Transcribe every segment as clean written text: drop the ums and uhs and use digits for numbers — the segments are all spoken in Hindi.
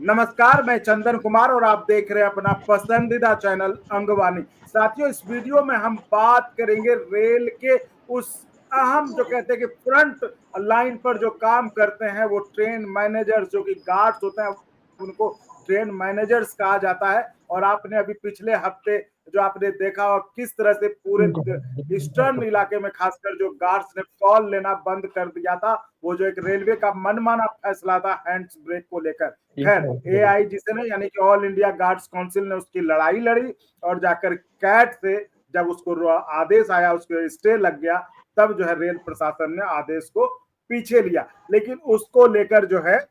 नमस्कार, मैं चंदन कुमार और आप देख रहे हैं अपना पसंदीदा चैनल अंगवानी। साथियों, इस वीडियो में हम बात करेंगे रेल के उस अहम जो कहते हैं कि फ्रंट लाइन पर जो काम करते हैं वो ट्रेन मैनेजर्स, जो कि गार्ड्स होते हैं, उनको ट्रेन मैनेजर्स कहा जाता है। और आपने अभी पिछले हफ्ते जो आपने देखा और किस तरह से पूरे ईस्टर्न इलाके में खासकर जो गार्ड्स ने कॉल लेना बंद कर दिया था, वो जो एक रेलवे का मनमाना फैसला था हैंड्स ब्रेक को लेकर। खैर, एआईजीसी ने यानी कि ऑल इंडिया गार्ड्स काउंसिल ने उसकी लड़ाई लड़ी और जाकर कैट से जब उसको आदेश आया, उसको स्टे लग गया, तब जो है रेल प्रशासन ने आदेश को पीछे लिया। लेकिन उसको लेकर जो है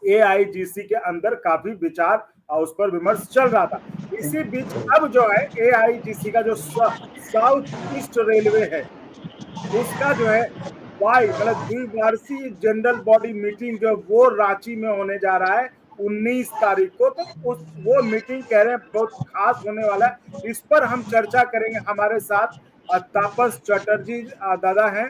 एआईजीसी के अंदर काफी विचार और उस पर विमर्श चल रहा था। इसी बीच अब जो है एआईजीसी का जो साउथ ईस्ट रेलवे है, उसका जो है मतलब द्विवार्षिक जनरल बॉडी मीटिंग जो वो रांची में होने जा रहा है 19 तारीख को। तो वो मीटिंग कह रहे हैं बहुत खास होने वाला है। इस पर हम चर्चा करेंगे। हमारे साथ तापस चटर्जी दादा हैं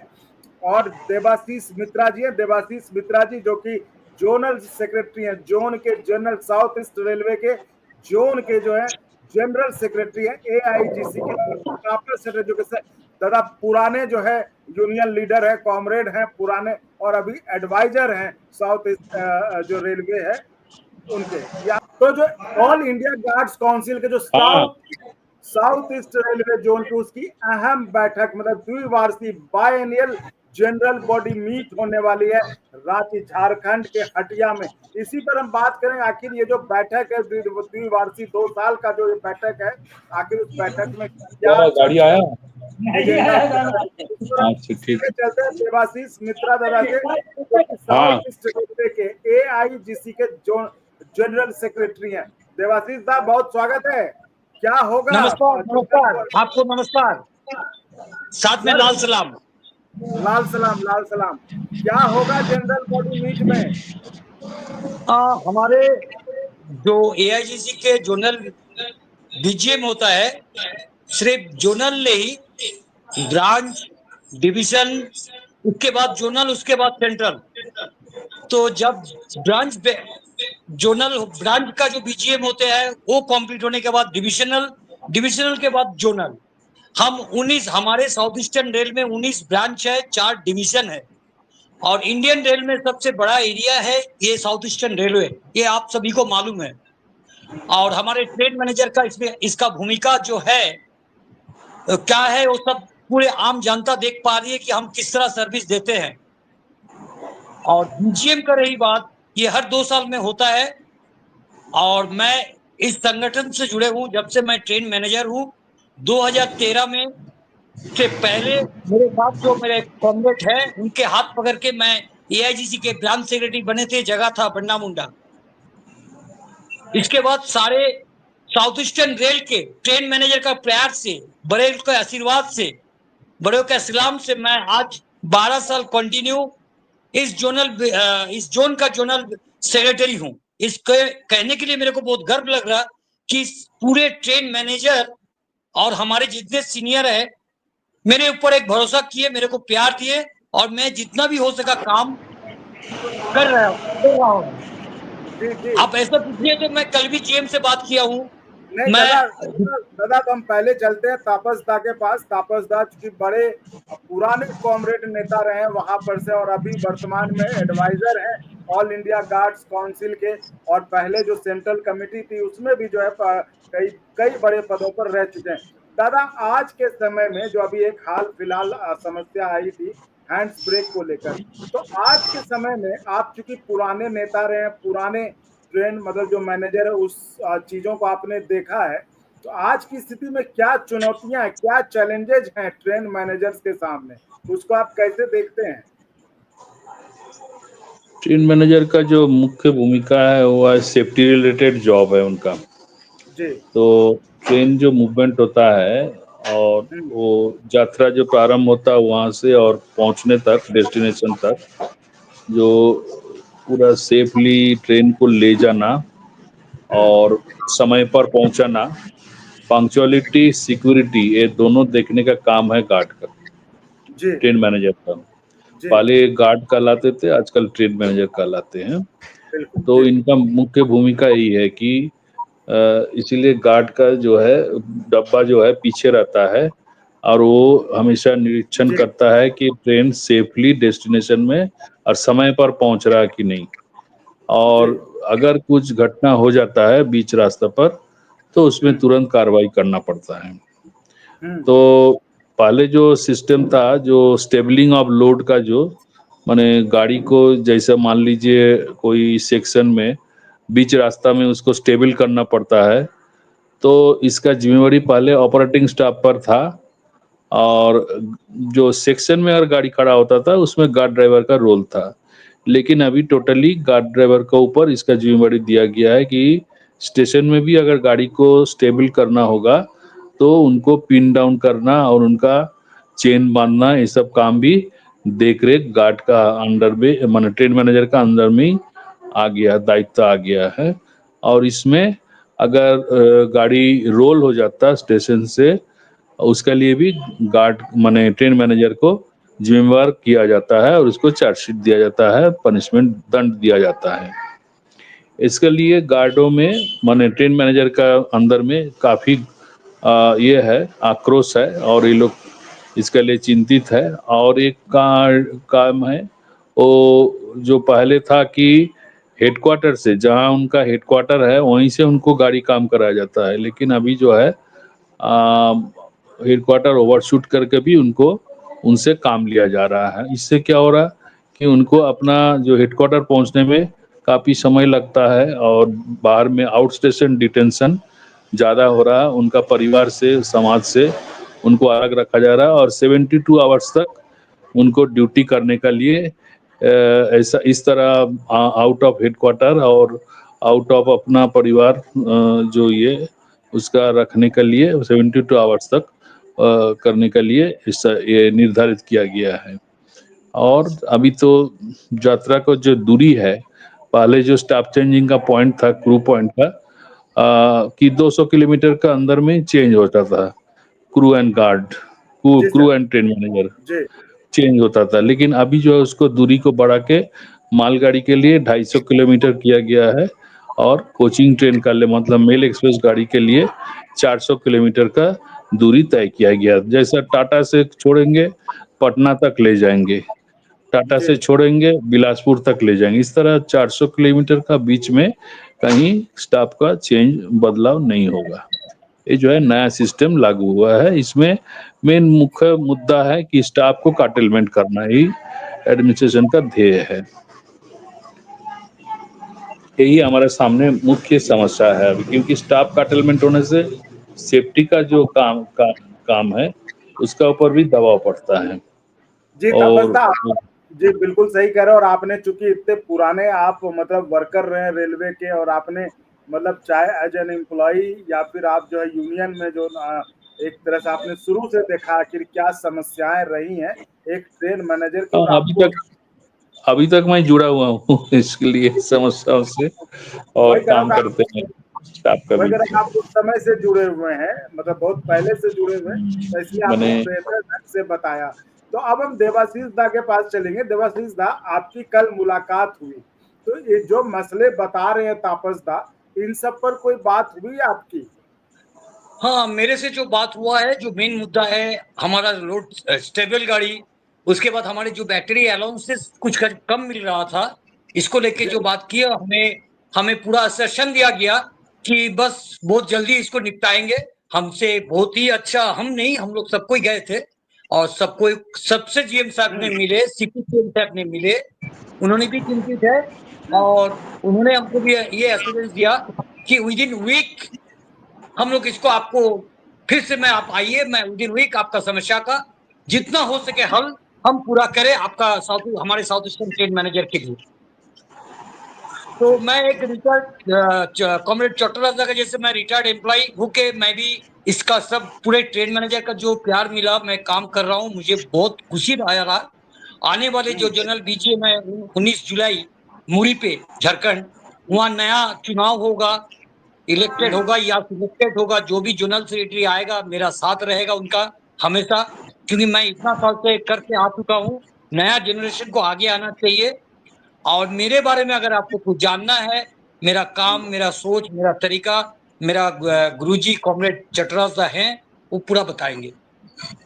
और देवाशीष मित्रा जी हैं। देवाशीष मित्रा जी जो कि जोनल सेक्रेटरी हैं, जोन के जनरल साउथ ईस्ट रेलवे के जोन के जो है जनरल सेक्रेटरी है एआईजीसी के। तापस चटर्जी जो दादा पुराने जो है यूनियन लीडर है, कॉमरेड हैं पुराने, और अभी एडवाइजर हैं साउथ ईस्ट जो रेलवे है उनके। या तो जो ऑल इंडिया गार्ड्स काउंसिल के जो साउथ ईस्ट रेलवे जोन की उसकी अहम बैठक, मतलब द्विवार्षिक बायएनियल जनरल बॉडी मीट होने वाली है रांची झारखंड के हटिया में। इसी पर हम बात करें, आखिर ये जो बैठक है द्विवार्षिक 2 साल का जो ये बैठक है, आखिर उस बैठक में क्या गाड़ी आया चलते हैं देवाशीष मित्रा दादा के साउथ ईस्ट रेलवे के एआईजीसी के जो जनरल सेक्रेटरी हैं। देवाशीष साहब, बहुत स्वागत है। क्या होगा? नमस्कार आपको, नमस्कार। साथ में लाल सलाम। लाल सलाम, लाल सलाम। क्या होगा जनरल बॉडी मीट में? हमारे जो एआईजीसी के जोनल बीजीएम होता है, सिर्फ जोनल नहीं, ब्रांच, डिवीजन, उसके बाद जोनल, उसके बाद सेंट्रल। तो जब जोनल ब्रांच का जो बीजीएम होते हैं वो कंप्लीट होने के बाद डिविजनल के बाद जोनल। हम 19, हमारे साउथ ईस्टर्न रेल में 19 ब्रांच है, 4 डिवीजन है, और इंडियन रेल में सबसे बड़ा एरिया है ये साउथ ईस्टर्न रेलवे, ये आप सभी को मालूम है। और हमारे ट्रेन मैनेजर का इसमें इसका भूमिका जो है क्या है, वो सब पूरे आम जनता देख पा रही है कि हम किस तरह सर्विस देते हैं। और बीजीएम का रही बात, ये हर 2 साल में होता है, और मैं इस संगठन से जुड़े हूँ जब से मैं ट्रेन मैनेजर हूँ। 2013 में से पहले मेरे साथ जो मेरे कॉमरेड है, उनके हाथ पकड़ के मैं एआईजीसी के ब्रांच सेक्रेटरी बने थे, जगह था बन्ना मुंडा। इसके बाद सारे साउथ ईस्टर्न रेल के ट्रेन मैनेजर का प्रयास से, बड़े के आशीर्वाद से, बड़ों के सलाम से मैं आज 12 साल कंटिन्यू इस जोन का जोनल सेक्रेटरी हूँ। इसके कहने के लिए मेरे को बहुत गर्व लग रहा कि पूरे ट्रेन मैनेजर और हमारे जितने सीनियर है मेरे ऊपर एक भरोसा किए, मेरे को प्यार दिए, और मैं जितना भी हो सका काम कर रहा हूँ। आप ऐसा पूछिए तो मैं कल भी जीएम से बात किया हूँ। दादा तो हम पहले चलते हैं तापस दा के पास। तापस दा चूंकि बड़े पुराने कॉमरेड नेता रहे वहां पर से, और अभी वर्तमान में एडवाइजर हैं ऑल इंडिया गार्ड्स काउंसिल के, और पहले जो सेंट्रल कमेटी थी उसमें भी जो है कई बड़े पदों पर रह चुके हैं। दादा, आज के समय में जो अभी एक हाल फिलहाल समस्या आई थी हैंड्स ब्रेक को लेकर, तो आज के समय में आप चूंकि पुराने नेता रहे हैं, पुराने ट्रेन मतलब जो मैनेजर है, उस चीजों को आपने देखा है, तो आज की स्थिति में क्या चुनौतियां हैं, क्या चैलेंजेस हैं ट्रेन मैनेजर्स के सामने, उसको आप कैसे देखते हैं? ट्रेन मैनेजर का जो मुख्य भूमिका है वो है सेफ्टी रिलेटेड जॉब है उनका जी। तो ट्रेन जो मूवमेंट होता है और वो यात्रा जो प्रारंभ होता है वहाँ से और पहुँचने तक, डेस्टिनेशन तक, जो पूरा सेफली ट्रेन को ले जाना और समय पर पहुंचाना, पंक्चुअलिटी, सिक्योरिटी, ये दोनों देखने का काम है गार्ड का, ट्रेन मैनेजर का। पहले गार्ड कहलाते थे, आजकल ट्रेन मैनेजर कहलाते हैं। बिल्कुल तो जी। इनका मुख्य भूमिका यही है कि इसीलिए गार्ड का जो है डब्बा जो है पीछे रहता है और वो हमेशा निरीक्षण जी करता है कि ट्रेन सेफली डेस्टिनेशन में और समय पर पहुंच रहा है कि नहीं। जी। और अगर कुछ घटना हो जाता है बीच रास्ता पर तो उसमें हम्म तुरंत कार्रवाई करना पड़ता है। हम्म तो पहले जो सिस्टम था, जो स्टेबलिंग ऑफ लोड का, जो माने गाड़ी को जैसे मान लीजिए कोई सेक्शन में बीच रास्ता में उसको स्टेबल करना पड़ता है, तो इसका जिम्मेवारी पहले ऑपरेटिंग स्टाफ पर था। और जो सेक्शन में अगर गाड़ी खड़ा होता था उसमें गार्ड ड्राइवर का रोल था। लेकिन अभी टोटली गार्ड ड्राइवर के ऊपर इसका जिम्मेवारी दिया गया है कि स्टेशन में भी अगर गाड़ी को स्टेबल करना होगा तो उनको पिन डाउन करना और उनका चेन बांधना, ये सब काम भी देख रेख गार्ड का अंडर में, माने ट्रेन मैनेजर का अंदर में ही आ गया, दायित्व आ गया है। और इसमें अगर गाड़ी रोल हो जाता स्टेशन से, उसके लिए भी गार्ड माने ट्रेन मैनेजर को जिम्मेवार किया जाता है और उसको चार्जशीट दिया जाता है, पनिशमेंट दंड दिया जाता है। इसके लिए गार्डों में माने ट्रेन मैनेजर का अंदर में काफ़ी ये है, आक्रोश है और ये लोग इसके लिए चिंतित है। और एक काम है वो, जो पहले था कि हेडक्वार्टर से, जहां उनका हेडक्वार्टर है वहीं से उनको गाड़ी काम कराया जाता है, लेकिन अभी जो है हेडक्वार्टर ओवरशूट करके भी उनको उनसे काम लिया जा रहा है। इससे क्या हो रहा है कि उनको अपना जो हेडक्वार्टर पहुंचने में काफ़ी समय लगता है और बाहर में आउट स्टेशन डिटेंशन ज़्यादा हो रहा है। उनका परिवार से, समाज से उनको अलग रखा जा रहा है और 72 आवर्स तक उनको ड्यूटी करने के लिए ऐसा इस तरह आउट ऑफ हेडक्वार्टर और आउट ऑफ अपना परिवार जो ये उसका रखने के लिए 72 आवर्स तक करने के लिए ये निर्धारित किया गया है। और अभी तो यात्रा का जो दूरी है, पहले जो स्टाफ चेंजिंग का पॉइंट था, क्रू पॉइंट का, कि 200 किलोमीटर का अंदर में चेंज होता था। क्रू एंड गार्ड, जी sir. Crew and train manager जी चेंज होता था। लेकिन अभी जो है उसको दूरी को बढ़ा के मालगाड़ी के लिए 250 किलोमीटर किया गया है और कोचिंग ट्रेन का लिए, मतलब मेल एक्सप्रेस गाड़ी के लिए 400 किलोमीटर का दूरी तय किया गया। जैसा टाटा से छोड़ेंगे पटना तक ले जाएंगे, टाटा जी से छोड़ेंगे बिलासपुर तक ले जाएंगे, इस तरह 400 किलोमीटर का बीच में कहीं स्टाफ का चेंज, बदलाव नहीं होगा। ये जो है नया सिस्टम लागू हुआ है। इसमें मेन मुख्य मुद्दा है कि स्टाफ को काटिलमेंट करना ही एडमिनिस्ट्रेशन का ध्येय है। यही हमारे सामने मुख्य समस्या है अभी, क्योंकि स्टाफ काटिलमेंट होने से सेफ्टी का जो काम है उसका ऊपर भी दबाव पड़ता है। जी और तपस्दा, जी बिल्कुल सही कह रहे हो। और आपने चूंकि इतने पुराने आप मतलब वर्कर रहे हैं रेलवे के, और आपने मतलब चाहे एज एन एम्प्लॉय या फिर आप जो है यूनियन में जो एक तरह से आपने शुरू से देखा आखिर क्या समस्याएं रही हैं एक ट्रेन मैनेजर की, तो आपको अभी तक मैं जुड़ा हुआ हूँ इसके लिए समस्याओं से, और वही कह रहा काम था, करते हैं स्टाफ का वही भी। कह रहा था, आप उस समय से जुड़े हुए हैं, मतलब बहुत पहले से जुड़े हुए हैं, तो इसलिए आपने मैंने बेहतर ढंग से बताया। तो अब हम देवाशीष दा के पास चलेंगे। देवाशीष दा, आपकी कल मुलाकात हुई, तो ये जो मसले बता रहे हैं तापस दा, इन सब पर कोई बात हुई आपकी? हाँ, मेरे से जो बात हुआ है, जो मेन मुद्दा है हमारा रोड स्टेबल गाड़ी, उसके बाद हमारे जो बैटरी अलाउंसेस कुछ कम मिल रहा था, इसको लेके जो बात की, हमें हमें पूरा आश्वासन दिया गया कि बस बहुत जल्दी इसको निपटाएंगे। हमसे बहुत ही अच्छा, हम नहीं, हम लोग सबको ही गए थे और सबको, सबसे जीएम साहब ने मिले, सीपी सीएम साहब ने मिले, उन्होंने भी चिंतित है और उन्होंने हमको भी ये एश्योरेंस दिया कि विद इन वीक हम लोग इसको आपको फिर से, मैं आप आइए, मैं विद इन वीक आपका समस्या का जितना हो सके हल हम पूरा करें आपका हमारे साउथ ईस्टर्न ट्रेन मैनेजर के लिए। तो मैं एक रिटायर्ड कॉमरेड चौटाला का जैसे मैं रिटायर्ड एम्प्लॉय हूँ के मैं भी इसका सब पूरे ट्रेन मैनेजर का जो प्यार मिला, मैं काम कर रहा हूँ, मुझे बहुत खुशी रहा। आने वाले जो जनरल बीजीएम है 19 जुलाई मुरी पे झारखंड, वहाँ नया चुनाव होगा, इलेक्टेड होगा या सिलेक्टेड होगा, जो भी जनरल सेक्रेटरी आएगा मेरा साथ रहेगा उनका हमेशा, क्योंकि मैं इतना साल से करके आ चुका हूँ। नया जनरेशन को आगे आना चाहिए और मेरे बारे में अगर आपको कुछ जानना है, मेरा काम, मेरा सोच, मेरा तरीका, मेरा गुरुजी कॉमरेड चटराज हैं, वो पूरा बताएंगे।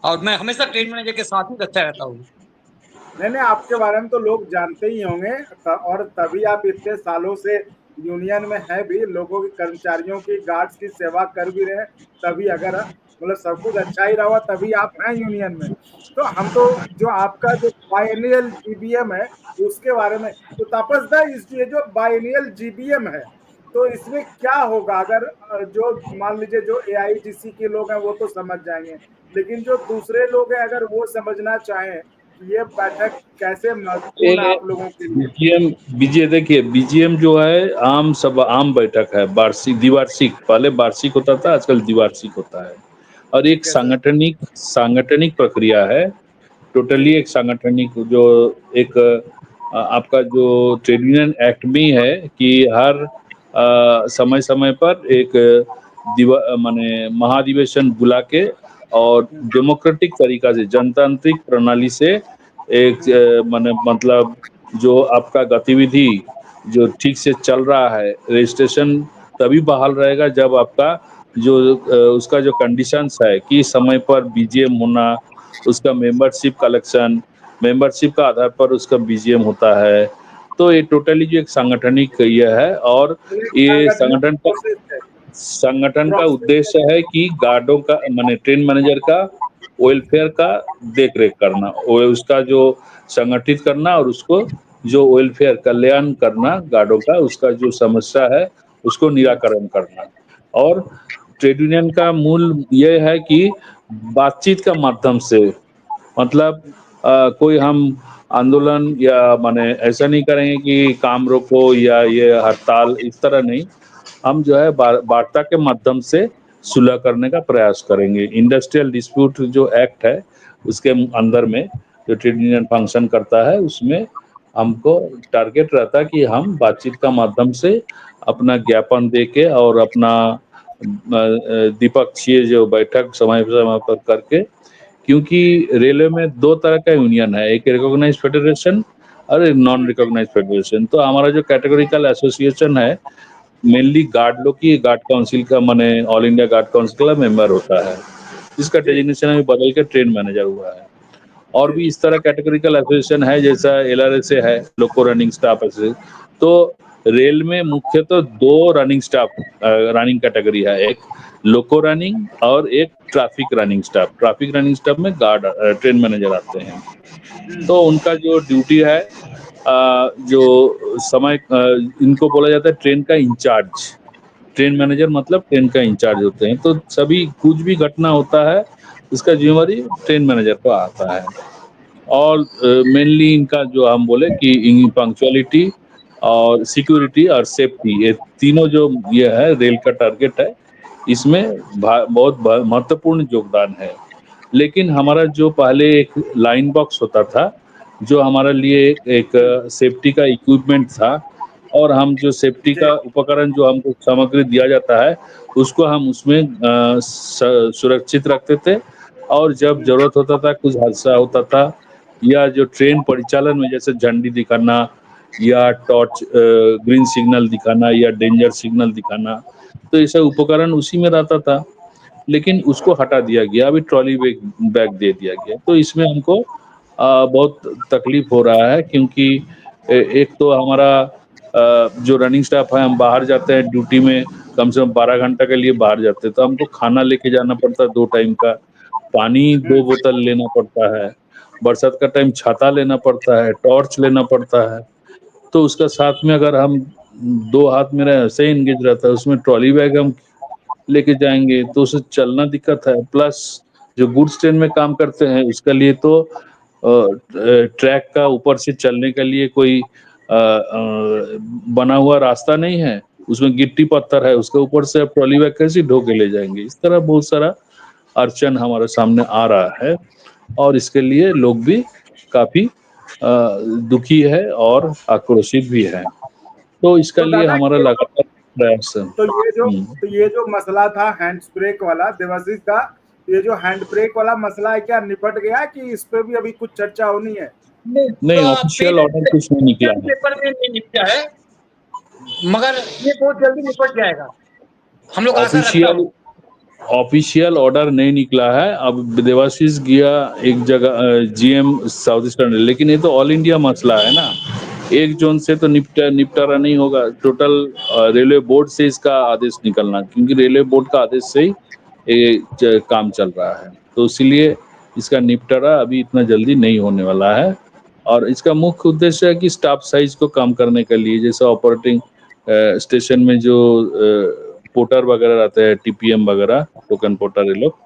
और मैं हमेशा ट्रेन मैनेजर के साथ ही रखता रहता हूँ। नहीं, आपके बारे में तो लोग जानते ही होंगे, और तभी आप इतने सालों से यूनियन में है भी, लोगों की, कर्मचारियों की, गार्ड्स की सेवा कर भी रहे हैं। तभी अगर मतलब सब कुछ अच्छा ही रहा तभी आप हैं यूनियन में। तो हम तो जो आपका जो बाइनियल जीबीएम है उसके बारे में, तो तापस भाई ये जो बाइनियल जीबीएम है तो इसमें क्या होगा? अगर जो मान लीजिए जो एआईजीसी के लोग हैं वो तो समझ जाएंगे, लेकिन जो दूसरे लोग हैं अगर वो समझना चाहें ये बैठक कैसे महत्वपूर्ण है ये आप लोगों के लिए? बीजीएम बीजे देखिए, बीजीएम जो है आम बैठक है, वार्षिक द्विवार्षिक, पहले वार्षिक होता था, आजकल द्विवार्षिक होता है। और एक ठीक है सर। सांगठनिक प्रक्रिया है, जी टोटली एक सांगठनिक जो एक आपका जो ट्रेड यूनियन एक्ट में है कि हर समय समय पर एक माने महाधिवेशन बुला के और डेमोक्रेटिक तरीका से, जनतांत्रिक प्रणाली से एक माने मतलब जो आपका गतिविधि जो ठीक से चल रहा है, रजिस्ट्रेशन तभी बहाल रहेगा जब आपका जो उसका जो कंडीशंस है कि समय पर बीजीएम होना, उसका मेंबरशिप कलेक्शन, मेंबरशिप का आधार पर उसका बीजीएम होता है। तो ये टोटली जो एक सांगठनिक ये है, और तो एक ये सांगठनिक प्रोसेस है। संगठन का प्रोसेस है। उद्देश्य है कि गार्डों का माने ट्रेन मैनेजर का वेलफेयर का देख रेख करना, वो उसका जो संगठित करना और उसको जो वेलफेयर कल्याण करना, गार्डों का उसका जो समस्या है उसको निराकरण करना। और ट्रेड यूनियन का मूल ये है कि बातचीत का माध्यम से, मतलब कोई हम आंदोलन या माने ऐसा नहीं करेंगे कि काम रोको या ये हड़ताल, इस तरह नहीं। हम जो है वार्ता के माध्यम से सुलह करने का प्रयास करेंगे। इंडस्ट्रियल डिस्प्यूट जो एक्ट है उसके अंदर में जो ट्रेड यूनियन फंक्शन करता है उसमें हमको टारगेट रहता है कि हम बातचीत का माध्यम से अपना ज्ञापन दे के और अपना द्विपक्षीय जो बैठक समय समय पर करके, क्योंकि रेलवे में दो तरह का यूनियन है, एक रिकॉग्नाइज्ड फेडरेशन और एक नॉन रिकॉग्नाइज्ड फेडरेशन। तो हमारा जो कैटेगोरिकल एसोसिएशन है मेनली गार्ड लोग की, गार्ड काउंसिल का माने ऑल इंडिया गार्ड काउंसिल का मेंबर होता है, जिसका जी डेजिग्नेशन अभी बदल के ट्रेन मैनेजर हुआ है। और जी भी इस तरह कैटेगोरिकल एसोसिएशन है जैसा एलआरएसए है, लोको रनिंग स्टाफ एसोसिएशन। तो रेल में मुख्यतः दो रनिंग स्टाफ रनिंग कैटेगरी है, एक लोको रनिंग और एक traffic running staff. Traffic running staff में गार्ड ट्रेन मैनेजर आते हैं। तो उनका जो ड्यूटी है जो समय इनको बोला जाता है ट्रेन का इंचार्ज। ट्रेन मैनेजर मतलब ट्रेन का इंचार्ज होते हैं। तो सभी कुछ भी घटना होता है उसका जिम्मेवारी ट्रेन मैनेजर को आता है। और मेनली इनका जो हम बोले कि पंक्चुअलिटी और सिक्योरिटी और सेफ्टी, ये तीनों जो ये है रेल का टारगेट है, इसमें बहुत महत्वपूर्ण योगदान है। लेकिन हमारा जो पहले एक लाइन बॉक्स होता था, जो हमारे लिए एक सेफ्टी का इक्विपमेंट था, और हम जो सेफ्टी जी का उपकरण जो हमको सामग्री दिया जाता है उसको हम उसमें सुरक्षित रखते थे। और जब जरूरत होता था, कुछ हादसा होता था या जो ट्रेन परिचालन में जैसे झंडी दिखाना या टॉर्च ग्रीन सिग्नल दिखाना या डेंजर सिग्नल दिखाना, तो ये सब उपकरण उसी में रहता था। लेकिन उसको हटा दिया गया, अभी ट्रॉली बैग दे दिया गया। तो इसमें हमको बहुत तकलीफ हो रहा है, क्योंकि एक तो हमारा जो रनिंग स्टाफ है, हम बाहर जाते हैं ड्यूटी में, कम से कम 12 घंटा के लिए बाहर जाते हैं, तो हमको खाना लेके जाना पड़ता है 2 टाइम का, पानी 2 बोतल लेना पड़ता है, बरसात का टाइम छाता लेना पड़ता है, टॉर्च लेना पड़ता है। तो उसका साथ में अगर हम 2 हाथ मेरा ऐसे ही एंगेज रहता है, उसमें ट्रॉली बैग हम लेके जाएँगे तो उससे चलना दिक्कत है। प्लस जो गुड्स ट्रेन में काम करते हैं उसके लिए तो ट्रैक का ऊपर से चलने के लिए कोई बना हुआ रास्ता नहीं है, उसमें गिट्टी पत्थर है, उसके ऊपर से आप ट्रॉली बैग कैसे ढो के ले जाएँगे? इस तरह बहुत सारा अड़चन हमारे सामने आ रहा है, और इसके लिए लोग भी काफ़ी दुखी है और आक्रोशित भी हैं। तो इसका तो लिए दादा हमारा लगातार प्रयास है। तो ये जो मसला था हैंड ब्रेक वाला देवाशीष का, ये जो हैंड ब्रेक वाला मसला है क्या निपट गया कि इस पे भी अभी कुछ चर्चा होनी है? नहीं, ऑफिशियल ऑर्डर कुछ नहीं निकला है। पेपर में नहीं निपटा है, मगर ये बहुत जल्दी निपट जाएगा, हम लोग आशा रखता हूं। ऑफिशियल ऑर्डर नहीं निकला है। अब देवाशीष गया एक जगह जीएम साउथ ईस्टर्न, लेकिन ये तो ऑल इंडिया मसला है ना, एक जोन से तो निपटारा नहीं होगा। टोटल रेलवे बोर्ड से इसका आदेश निकलना, क्योंकि रेलवे बोर्ड का आदेश से ही ये काम चल रहा है, तो इसलिए इसका निपटारा अभी इतना जल्दी नहीं होने वाला है। और इसका मुख्य उद्देश्य है कि स्टाफ साइज को कम करने के लिए, जैसे ऑपरेटिंग स्टेशन में जो पोर्टर वगैरह रहते हैं, टीपीएम वगैरह, टोकन पोर्टर, ये लोग,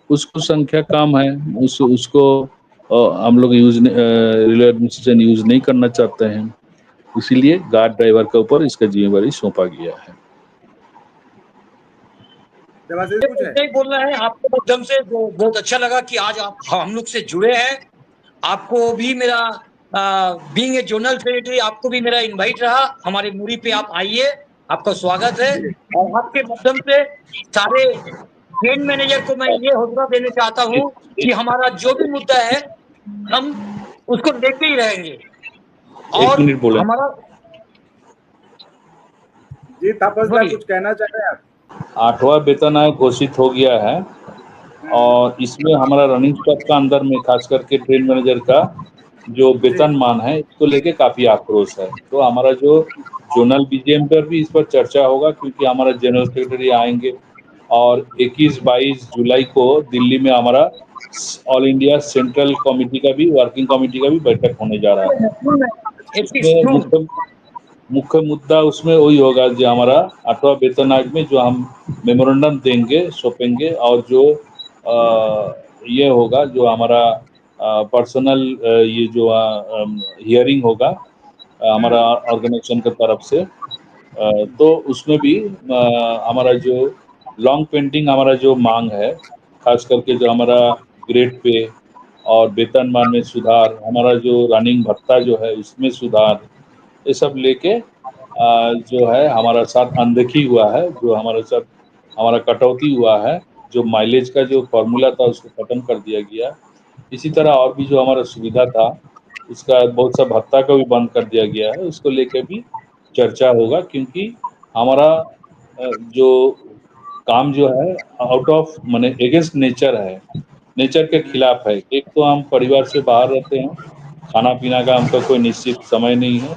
उसको संख्या कम है, उसको हम लोग रेलवे एडमिनिस्ट्रेशन यूज नहीं करना चाहते हैं, इसीलिए गार्ड ड्राइवर के ऊपर इसका जिम्मेवारी सौंपा गया है। नहीं बोलना है आपके माध्यम से, बहुत अच्छा लगा कि आज आप हम लोग से जुड़े हैं। आपको भी मेरा बीइंग ए जोनल सेक्रेटरी, आपको भी मेरा इनवाइट रहा, हमारे मुरी पे आप आइए, आपका स्वागत है। और आपके माध्यम से सारे ट्रेन मैनेजर को मैं ये हौसला देना चाहता हूँ कि हमारा जो भी मुद्दा है हम उसको लेके ही रहेंगे। और हमारा जी तापसदा कुछ कहना चाह रहे हैं आप? 8वां वेतन आयोग घोषित हो गया है और इसमें हमारा रनिंग स्टॉक का अंदर में खास करके ट्रेन मैनेजर का जो वेतनमान है, इसको लेके काफी आक्रोश है। तो हमारा जो जोनल बीजेएम पर भी इस पर चर्चा होगा, क्योंकि हमारा जनरल सेक्रेटरी आएंगे और 21-22 जुलाई को दिल्ली में हमारा ऑल इंडिया सेंट्रल कमेटी का भी, वर्किंग कमेटी का भी बैठक होने जा रहा है। इसमें मुख्य मुद्दा उसमें वही होगा जो हमारा 8वां वेतन आयोग में जो हम मेमोरेंडम देंगे, सौंपेंगे, और जो ये होगा जो हमारा पर्सनल ये जो हियरिंग होगा हमारा ऑर्गेनाइजेशन की तरफ से, तो उसमें भी हमारा जो लॉन्ग पेंडिंग हमारा जो मांग है, खास करके जो हमारा ग्रेड पे और वेतनमान में सुधार, हमारा जो रनिंग भत्ता जो है उसमें सुधार, ये सब लेके जो है हमारा साथ अनदेखी हुआ है, जो हमारे साथ हमारा कटौती हुआ है, जो माइलेज का जो फॉर्मूला था उसको खत्म कर दिया गया। इसी तरह और भी जो हमारा सुविधा था उसका बहुत सा भत्ता का भी बंद कर दिया गया है, उसको लेके भी चर्चा होगा, क्योंकि हमारा जो काम जो है आउट ऑफ माने अगेंस्ट नेचर है, नेचर के खिलाफ है। एक तो हम परिवार से बाहर रहते हैं, खाना पीना का हमका कोई निश्चित समय नहीं है।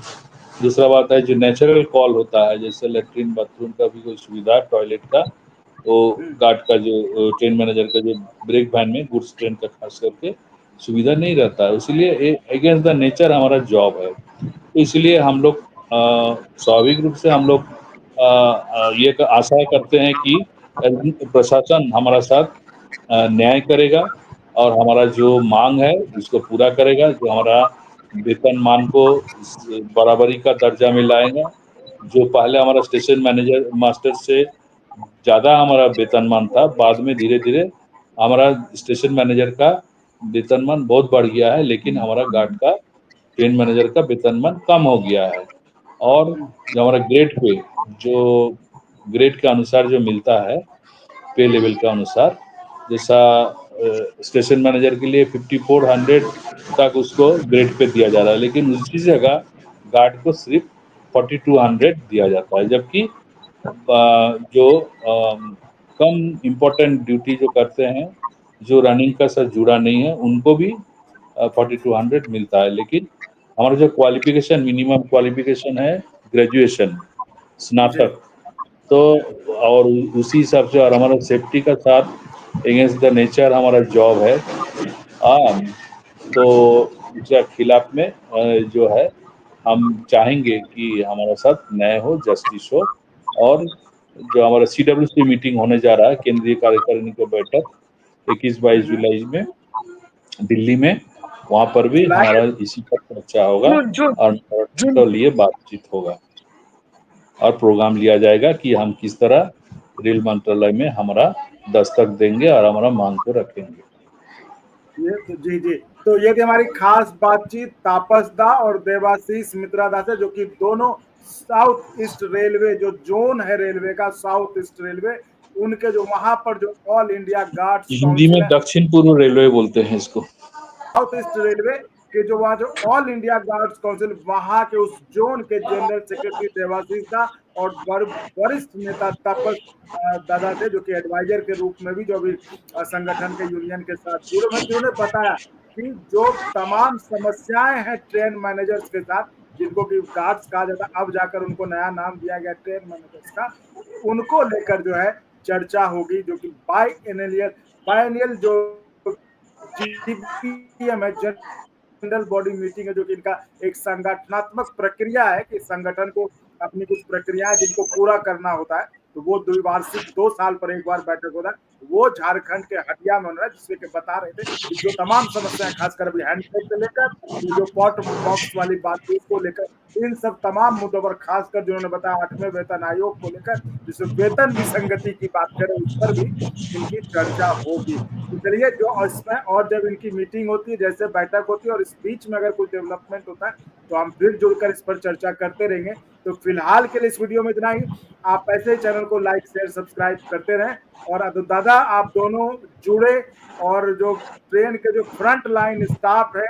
दूसरा बात है जो नेचुरल कॉल होता है, जैसे लेटरिन बाथरूम का भी कोई सुविधा, टॉयलेट का, वो गार्ड का जो ट्रेन मैनेजर का जो ब्रेक वैन में गुड्स ट्रेन का खास करके सुविधा नहीं रहता है, इसलिए अगेंस्ट द नेचर हमारा जॉब है। तो इसलिए हम लोग स्वाभाविक रूप से हम लोग ये आशा करते हैं कि प्रशासन हमारा साथ न्याय करेगा और हमारा जो मांग है उसको पूरा करेगा, जो हमारा वेतनमान को बराबरी का दर्जा में लाएगा। जो पहले हमारा स्टेशन मैनेजर मास्टर से ज़्यादा हमारा वेतनमान था, बाद में धीरे धीरे हमारा स्टेशन मैनेजर का वेतनमान बहुत बढ़ गया है, लेकिन हमारा गार्ड का, ट्रेन मैनेजर का वेतनमान कम हो गया है। और जो हमारा ग्रेड के अनुसार जो मिलता है, पे लेवल के अनुसार, जैसा स्टेशन मैनेजर के लिए 5400 तक उसको ग्रेड पे दिया जा रहा है, लेकिन उसी जगह गार्ड को सिर्फ 4200 दिया जाता है, जबकि जो कम इम्पोर्टेंट ड्यूटी जो करते हैं, जो रनिंग का साथ जुड़ा नहीं है, उनको भी 4200 मिलता है। लेकिन हमारा जो क्वालिफिकेशन, मिनिमम क्वालिफिकेशन है ग्रेजुएशन, स्नातक, तो और उसी हिसाब से, और हमारा सेफ्टी का साथ अगेंस्ट द नेचर हमारा जॉब है, तो इसके खिलाफ में जो है हम चाहेंगे कि हमारा साथ न्याय हो, जस्टिस हो। और जो हमारा CWC मीटिंग होने जा रहा है, केंद्रीय कार्यकारिणी की बैठक 21-22 जुलाई में दिल्ली में, वहाँ पर भी हमारा इसी पर चर्चा होगा और तो लिए बातचीत होगा और प्रोग्राम लिया जाएगा कि हम किस तरह रेल मंत्रालय में हमारा दस्तक देंगे और हमारा मांग को रखेंगे। जी जी, तो ये थी हमारी खास बातचीत तापसदा और देवाशीष मित्रादा से, जो कि दोनों साउथ ईस्ट रेलवे जो जोन है रेलवे का, साउथ ईस्ट रेलवे, उनके जो वहां पर जो ऑल इंडिया गार्ड्स, हिंदी में दक्षिण पूर्व रेलवे बोलते हैं इसको, साउथ ईस्ट रेलवे कि जो वहाँ जो ऑल इंडिया गार्ड्स काउंसिल वहाँ के उस जोन के जनरल सेक्रेटरी देवाशीष था और वरिष्ठ नेता तापस दादा थे, जो कि एडवाइजर के रूप में भी जो अभी संगठन के यूनियन के साथ जुड़े हैं, जिन्होंने बताया कि जो तमाम समस्याएं हैं ट्रेन मैनेजर्स के साथ, जिनको कि गार्ड्स कहा जाता है, अब जाकर उनको नया नाम दिया गया ट्रेन मैनेजर्स का, उनको लेकर जो है चर्चा होगी, जो कि बायएनियल जो जीबीएम है, जनरल बॉडी मीटिंग है, जो कि इनका एक संगठनात्मक प्रक्रिया है कि संगठन को अपनी कुछ प्रक्रियाएं जिनको पूरा करना होता है, तो वो द्विवार्षिक 2 साल पर एक बार बैठक होता है, वो झारखंड के हटिया में हो रहा है, जिसमें कि बता रहे थे कि जो तमाम समस्याएं खासकर अभी हैंडशेक से लेकर जो पॉट बॉक्स वाली बात को लेकर, इन सब तमाम मुद्दों पर खासकर जिन्होंने बताया 8वें वेतन आयोग को लेकर, जिसमें वेतन विसंगति की बात करें, उस पर भी इनकी चर्चा होगी। तो चलिए, जो इसमें और जब इनकी मीटिंग होती है, जैसे बैठक होती है और इस बीच में अगर कुछ डेवलपमेंट होता है तो हम फिर जुड़कर इस पर चर्चा करते रहेंगे। तो फिलहाल के लिए इस वीडियो में इतना ही। आप ऐसे ही चैनल को लाइक शेयर सब्सक्राइब करते रहें। और दादा, आप दोनों जुड़े और जो ट्रेन के जो फ्रंट लाइन स्टाफ है,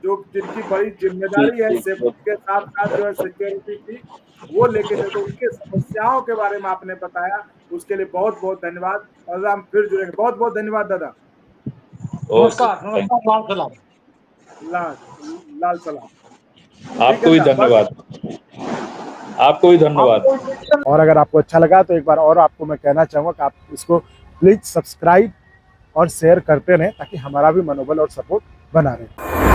जो जिनकी बड़ी जिम्मेदारी है सेफ्टी के साथ साथ जो है सिक्योरिटी की, वो लेके चलते, उनके समस्याओं के बारे में आपने बताया, उसके लिए बहुत बहुत धन्यवाद। और हम फिर जुड़ेंगे। बहुत बहुत धन्यवाद दादा। नमस्कार, लाल सलाम। लाल सलाम। आपको भी धन्यवाद, आपको भी धन्यवाद। और अगर आपको अच्छा लगा तो एक बार और आपको मैं कहना चाहूँगा कि आप इसको प्लीज सब्सक्राइब और शेयर करते रहें, ताकि हमारा भी मनोबल और सपोर्ट बना रहे।